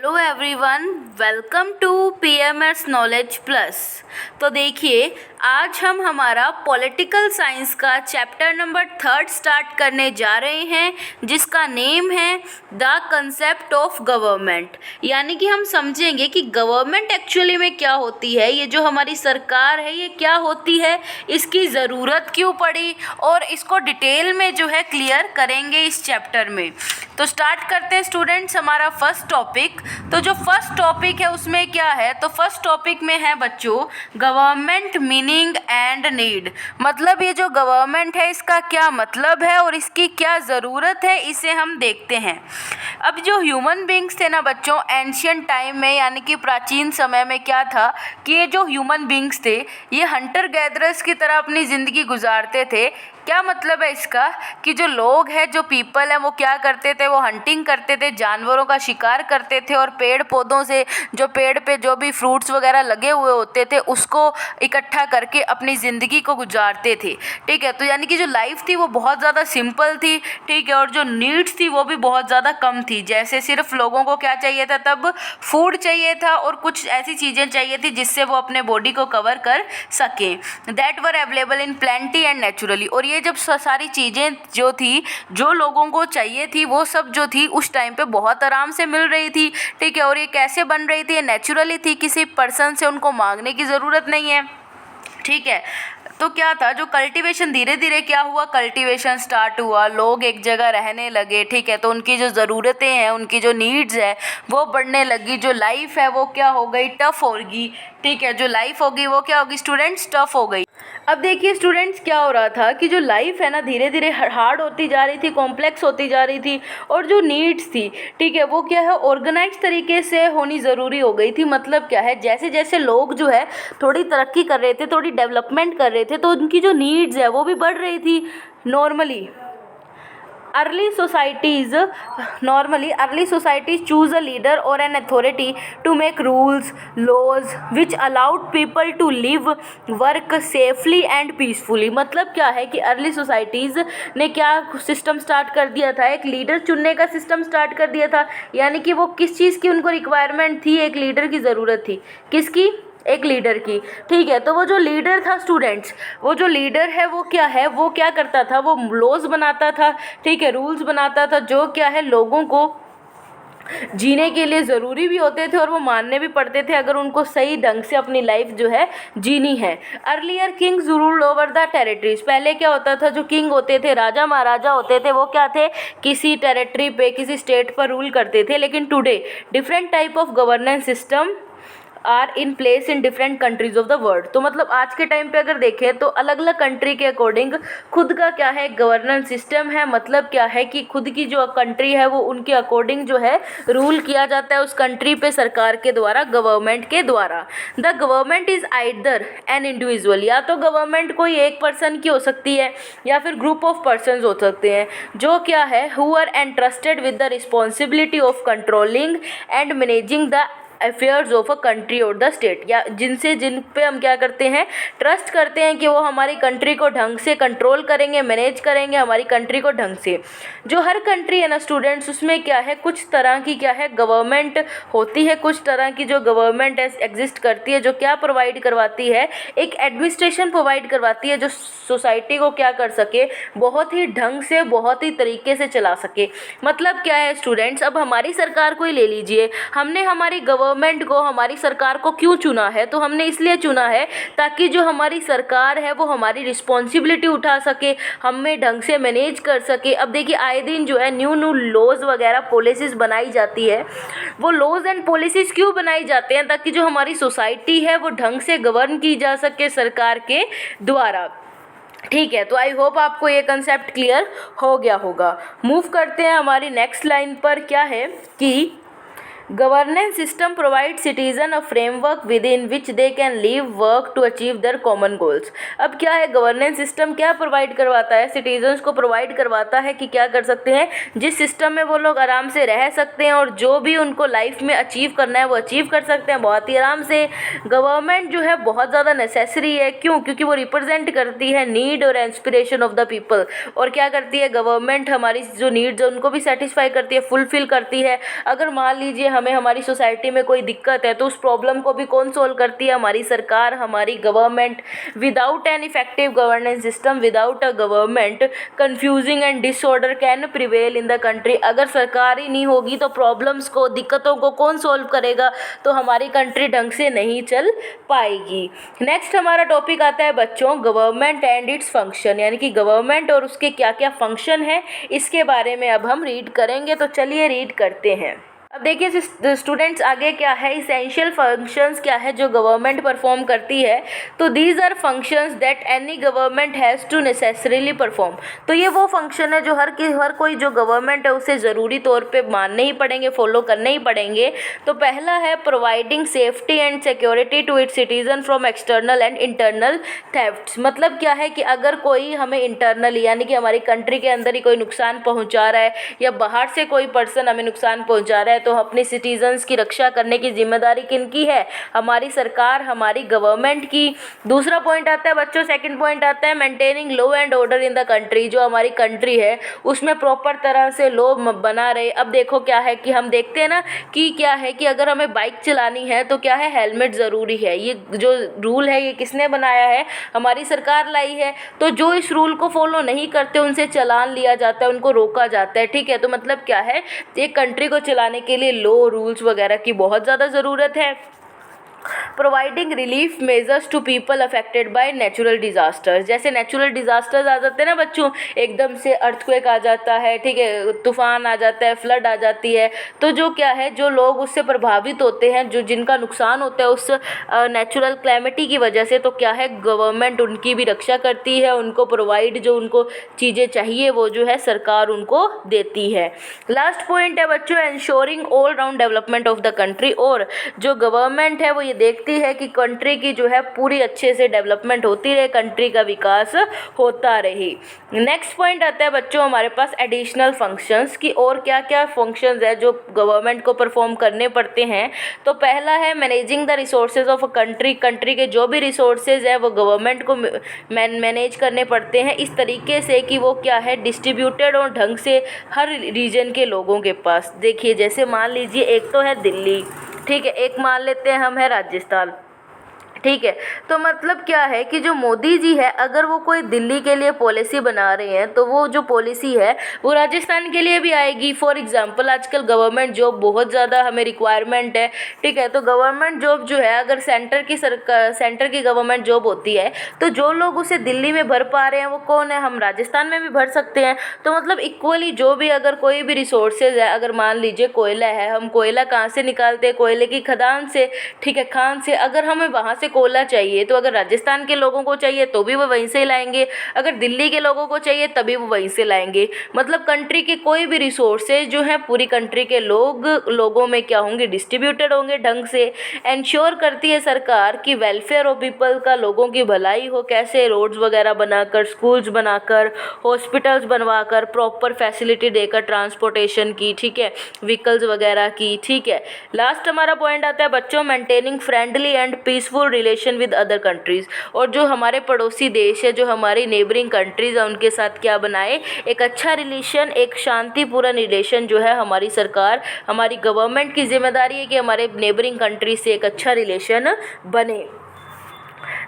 Hello everyone, welcome to PMS knowledge plus. तो देखिए, आज हम हमारा पॉलिटिकल साइंस का चैप्टर नंबर 3 स्टार्ट करने जा रहे हैं, जिसका नेम है द कंसेप्ट ऑफ गवर्नमेंट। यानी कि हम समझेंगे कि गवर्नमेंट एक्चुअली में क्या होती है, ये जो हमारी सरकार है ये क्या होती है, इसकी ज़रूरत क्यों पड़ी, और इसको डिटेल में जो है क्लियर करेंगे इस चैप्टर में। तो स्टार्ट करते हैं स्टूडेंट्स हमारा फर्स्ट टॉपिक। तो जो फर्स्ट टॉपिक है उसमें क्या है, तो फर्स्ट टॉपिक में है बच्चों गवर्नमेंट मीनिंग एंड नीड। मतलब ये जो गवर्नमेंट है इसका क्या मतलब है और इसकी क्या ज़रूरत है, इसे हम देखते हैं। अब जो ह्यूमन बींग्स थे ना बच्चों, एंशियंट टाइम में यानी कि प्राचीन समय में क्या था कि ये जो ह्यूमन बींग्स थे ये हंटर गैदरर्स की तरह अपनी ज़िंदगी गुजारते थे। क्या मतलब है इसका कि जो लोग हैं, जो पीपल हैं, वो क्या करते थे, वो हंटिंग करते थे, जानवरों का शिकार करते थे और पेड़ पौधों से जो पेड़ पे जो भी फ्रूट्स वगैरह लगे हुए होते थे उसको इकट्ठा करके अपनी ज़िंदगी को गुजारते थे। ठीक है, तो यानी कि जो लाइफ थी वो बहुत ज़्यादा सिंपल थी। ठीक है, और जो नीड्स थी वो भी बहुत ज़्यादा कम थी। जैसे सिर्फ लोगों को क्या चाहिए था, तब फूड चाहिए था और कुछ ऐसी चीज़ें चाहिए थी जिससे वो अपने बॉडी को कवर कर सकें। That were available in plenty and naturally. और ये जब सारी चीज़ें जो थी, जो लोगों को चाहिए थी, वो सब जो थी उस टाइम पे बहुत आराम से मिल रही थी। ठीक है, और ये कैसे बन रही थी, ये नेचुरली थी, किसी पर्सन से उनको मांगने की ज़रूरत नहीं है। ठीक है, तो क्या था, जो कल्टीवेशन धीरे धीरे क्या हुआ, कल्टीवेशन स्टार्ट हुआ, लोग एक जगह रहने लगे। ठीक है, तो उनकी जो ज़रूरतें हैं, उनकी जो नीड्स है वो बढ़ने लगी। जो लाइफ है वो क्या हो गई, टफ होगी। ठीक है, जो लाइफ होगी वो क्या होगी स्टूडेंट्स, टफ हो गई। अब देखिए स्टूडेंट्स, क्या हो रहा था कि जो लाइफ है ना धीरे धीरे हार्ड होती जा रही थी, कॉम्प्लेक्स होती जा रही थी, और जो नीड्स थी, ठीक है, वो क्या है, ऑर्गेनाइज तरीके से होनी ज़रूरी हो गई थी। मतलब क्या है, जैसे जैसे लोग जो है थोड़ी तरक्की कर रहे थे, थोड़ी डेवलपमेंट कर रहे थे, तो उनकी जो नीड्स है वो भी बढ़ रही थी। Normally early societies choose a leader or an authority to make rules, laws which allowed people to live, work safely and peacefully। मतलब क्या है कि अर्ली सोसाइटीज़ ने क्या सिस्टम स्टार्ट कर दिया था, एक लीडर चुनने का सिस्टम स्टार्ट कर दिया था। यानी कि वो किस चीज़ की उनको रिक्वायरमेंट थी, एक लीडर की ज़रूरत थी। किसकी, एक लीडर की। ठीक है, तो वो जो लीडर था स्टूडेंट्स, वो जो लीडर है वो क्या है, वो क्या करता था, वो लॉज बनाता था। ठीक है, रूल्स बनाता था जो क्या है लोगों को जीने के लिए ज़रूरी भी होते थे और वो मानने भी पड़ते थे अगर उनको सही ढंग से अपनी लाइफ जो है जीनी है। Earlier Kings ruled over the territories. पहले क्या होता था, जो किंग होते थे, राजा महाराजा होते थे, वो क्या थे, किसी टेरिटरी पे, किसी स्टेट पर रूल करते थे। लेकिन today different type of governance system are in place in different countries of the world. तो मतलब आज के टाइम पे अगर देखें तो अलग अलग कंट्री के अकॉर्डिंग खुद का क्या है, गवर्नेंस सिस्टम है। मतलब क्या है कि खुद की जो कंट्री है वो उनके अकॉर्डिंग जो है रूल किया जाता है उस कंट्री पे सरकार के द्वारा, गवर्नमेंट के द्वारा। The government is either an individual, या तो गवर्नमेंट कोई एक पर्सन की हो सकती है या फिर ग्रुप ऑफ पर्सन हो सकते हैं, जो क्या है who are entrusted with the responsibility of controlling and managing the affairs of a country और द स्टेट। या जिन पे हम क्या करते हैं, ट्रस्ट करते हैं कि वो हमारी कंट्री को ढंग से कंट्रोल करेंगे, मैनेज करेंगे हमारी कंट्री को ढंग से। जो हर कंट्री है ना स्टूडेंट्स, उसमें क्या है, कुछ तरह की क्या है गवर्नमेंट होती है, कुछ तरह की जो गवर्नमेंट एग्जिस्ट करती है, जो क्या प्रोवाइड करवाती है, एक एडमिनिस्ट्रेशन प्रोवाइड करवाती है जो सोसाइटी को क्या कर सके, बहुत ही ढंग से, बहुत ही तरीके से चला सके। मतलब क्या है स्टूडेंट्स, अब हमारी सरकार को ही ले लीजिए, हमने हमारी गवर्नमेंट को, हमारी सरकार को क्यों चुना है, तो हमने इसलिए चुना है ताकि जो हमारी सरकार है वो हमारी रिस्पॉन्सिबिलिटी उठा सके, हमें ढंग से मैनेज कर सके। अब देखिए आए दिन जो है न्यू लॉज वगैरह पॉलिसीज़ बनाई जाती है। वो लॉज एंड पॉलिसीज़ क्यों बनाई जाते हैं, ताकि जो हमारी सोसाइटी है वो ढंग से गवर्न की जा सके सरकार के द्वारा। ठीक है, तो आई होप आपको ये कंसेप्ट क्लियर हो गया होगा। मूव करते हैं हमारी नेक्स्ट लाइन पर। क्या है कि governance system provide citizen a framework within which they can live, work to achieve their common goals. अब क्या है, गवर्नेंस सिस्टम क्या प्रोवाइड करवाता है, सिटीजन्स को प्रोवाइड करवाता है कि क्या कर सकते हैं, जिस सिस्टम में वो लोग आराम से रह सकते हैं और जो भी उनको लाइफ में अचीव करना है वो अचीव कर सकते हैं बहुत ही आराम से। गवर्नमेंट जो है बहुत ज़्यादा नेसेसरी है, क्यों, क्योंकि वो रिप्रेजेंट करती है नीड और इंस्पिरेशन ऑफ द पीपल। और क्या करती है गवर्नमेंट, हमारी जो नीड्स है उनको भी सेटिस्फाई करती है, फुलफिल करती है। अगर मान लीजिए हमें हमारी सोसाइटी में कोई दिक्कत है तो उस प्रॉब्लम को भी कौन सोल्व करती है? हमारी सरकार, हमारी government. Without an effective governance system, without a government, confusing and disorder can prevail in the country. अगर सरकार ही नहीं होगी तो प्रॉब्लम्स को, दिक्कतों को कौन सोल्व करेगा? तो हमारी कंट्री ढंग से नहीं चल पाएगी। नेक्स्ट हमारा टॉपिक आता है बच्चों गवर्नमेंट एंड इट्स फंक्शन, यानी कि गवर्नमेंट और उसके क्या क्या फंक्शन है, इसके बारे में अब हम रीड करेंगे। तो चलिए रीड करते हैं। अब देखिए स्टूडेंट्स, आगे क्या है, इसेंशियल फंक्शंस क्या है जो गवर्नमेंट परफॉर्म करती है। तो these are functions that any government has to necessarily perform. तो ये वो फंक्शन है जो हर कोई जो गवर्नमेंट है उसे ज़रूरी तौर पे मानने ही पड़ेंगे, फॉलो करने ही पड़ेंगे। तो पहला है providing safety and security to its citizen from external and internal thefts. मतलब क्या है कि अगर कोई हमें इंटरनली, यानी कि हमारी कंट्री के अंदर ही कोई नुकसान पहुँचा रहा है या बाहर से कोई पर्सन हमें नुकसान पहुँचा रहा है, तो अपने सिटीजन्स की रक्षा करने की जिम्मेदारी किनकी है? हमारी सरकार, हमारी गवर्नमेंट की। दूसरा पॉइंट आता है बच्चों, सेकंड पॉइंट आता है maintaining law and order in the country. जो हमारी कंट्री है उसमें प्रॉपर तरह से लॉ बना रहे। अब देखो क्या है कि हम देखते हैं ना कि क्या है कि अगर हमें बाइक चलानी है तो क्या है, हेलमेट ज़रूरी है। ये जो रूल है ये किसने बनाया है? हमारी सरकार लाई है। तो जो इस रूल को फॉलो नहीं करते उनसे चालान लिया जाता है, उनको रोका जाता है। ठीक है, तो मतलब क्या है, एक कंट्री को चलाने के लिए लॉ, रूल्स वगैरह की बहुत ज़्यादा ज़रूरत है। Providing relief measures to people affected by natural disasters. जैसे नेचुरल डिज़ास्टर्स आ जाते हैं ना बच्चों, एकदम से अर्थक्वेक आ जाता है, ठीक है, तूफान आ जाता है, फ्लड आ जाती है। तो जो क्या है, जो लोग उससे प्रभावित होते हैं, जो जिनका नुकसान होता है उस नेचुरल क्लैमिटी की वजह से, तो क्या है, गवर्नमेंट उनकी भी रक्षा करती है, उनको प्रोवाइड जो उनको चीज़ें चाहिए वो जो है सरकार उनको देती है। लास्ट पॉइंट है बच्चों ensuring all round development of the country. और जो गवर्नमेंट है वो ये देखती है कि कंट्री की जो है पूरी अच्छे से डेवलपमेंट होती रहे, कंट्री का विकास होता रहे। नेक्स्ट पॉइंट आता है बच्चों हमारे पास एडिशनल फंक्शंस की। और क्या क्या फंक्शंस है जो गवर्नमेंट को परफॉर्म करने पड़ते हैं। तो पहला है managing the resources of a country. Country के जो भी रिसोर्सेज है वो गवर्नमेंट को मैनेज करने पड़ते हैं इस तरीके से कि वो क्या है, डिस्ट्रीब्यूटेड और ढंग से हर रीजन के लोगों के पास। देखिए जैसे मान लीजिए एक तो है दिल्ली, ठीक है, एक मान लेते हैं हम है राजस्थान, ठीक है। तो मतलब क्या है कि जो मोदी जी है अगर वो कोई दिल्ली के लिए पॉलिसी बना रहे हैं तो वो जो पॉलिसी है वो राजस्थान के लिए भी आएगी। फॉर एग्जांपल आजकल गवर्नमेंट जॉब बहुत ज़्यादा हमें रिक्वायरमेंट है, ठीक है। तो गवर्नमेंट जॉब जो है अगर सेंटर की गवर्नमेंट जॉब होती है तो जो लोग उसे दिल्ली में भर पा रहे हैं वो कौन है, हम राजस्थान में भी भर सकते हैं। तो मतलब इक्वली जो भी अगर कोई भी रिसोर्सेज है, अगर मान लीजिए कोयला है, हम कोयला कहाँ से निकालते हैं, कोयले की खदान से, ठीक है, खान से। अगर हमें वहाँ से कोयला चाहिए तो अगर राजस्थान के लोगों को चाहिए तो भी वो वहीं से लाएंगे, अगर दिल्ली के लोगों को चाहिए तभी वो वहीं से लाएंगे। मतलब कंट्री के कोई भी रिसोर्सेज जो है पूरी कंट्री के लोगों में क्या होंगे, डिस्ट्रीब्यूटेड होंगे ढंग से। एंश्योर करती है सरकार कि वेलफेयर ऑफ पीपल का, लोगों की भलाई हो, कैसे रोड्स वगैरह बनाकर, स्कूल्स बनाकर, हॉस्पिटल्स बनवाकर, प्रॉपर फैसिलिटी देकर ट्रांसपोर्टेशन की, ठीक है, व्हीकल्स वगैरह की, ठीक है। लास्ट हमारा पॉइंट आता है बच्चों maintaining friendly and peaceful relation with other countries. और जो हमारे पड़ोसी देश है, जो हमारी नेबरिंग कंट्रीज़ है, उनके साथ क्या बनाए, एक अच्छा रिलेशन, एक शांतिपूर्ण रिलेशन जो है हमारी सरकार, हमारी गवर्नमेंट की जिम्मेदारी है कि हमारे नेबरिंग कंट्री से एक अच्छा रिलेशन बने।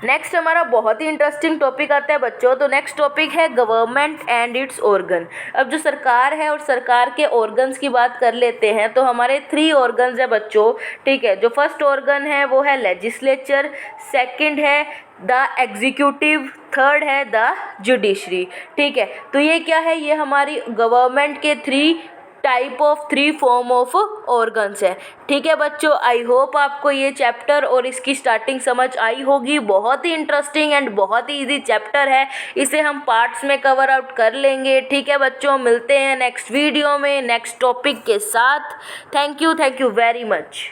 नेक्स्ट हमारा बहुत ही इंटरेस्टिंग टॉपिक आता है बच्चों। तो नेक्स्ट टॉपिक है गवर्नमेंट एंड इट्स ऑर्गन। अब जो सरकार है और सरकार के ऑर्गन्स की बात कर लेते हैं तो हमारे 3 ऑर्गन्स है बच्चों, ठीक है। जो फर्स्ट ऑर्गन है वो है लेजिस्लेचर, सेकंड है द एग्जीक्यूटिव, थर्ड है द जुडिशरी, ठीक है। तो ये क्या है, ये हमारी गवर्नमेंट के 3 फॉर्म ऑफ ऑर्गन्स है, ठीक है बच्चों। आई होप आपको ये चैप्टर और इसकी स्टार्टिंग समझ आई होगी। बहुत ही इंटरेस्टिंग एंड बहुत ही इजी चैप्टर है, इसे हम पार्ट्स में कवर आउट कर लेंगे, ठीक है बच्चों। मिलते हैं नेक्स्ट वीडियो में नेक्स्ट टॉपिक के साथ। Thank you very much.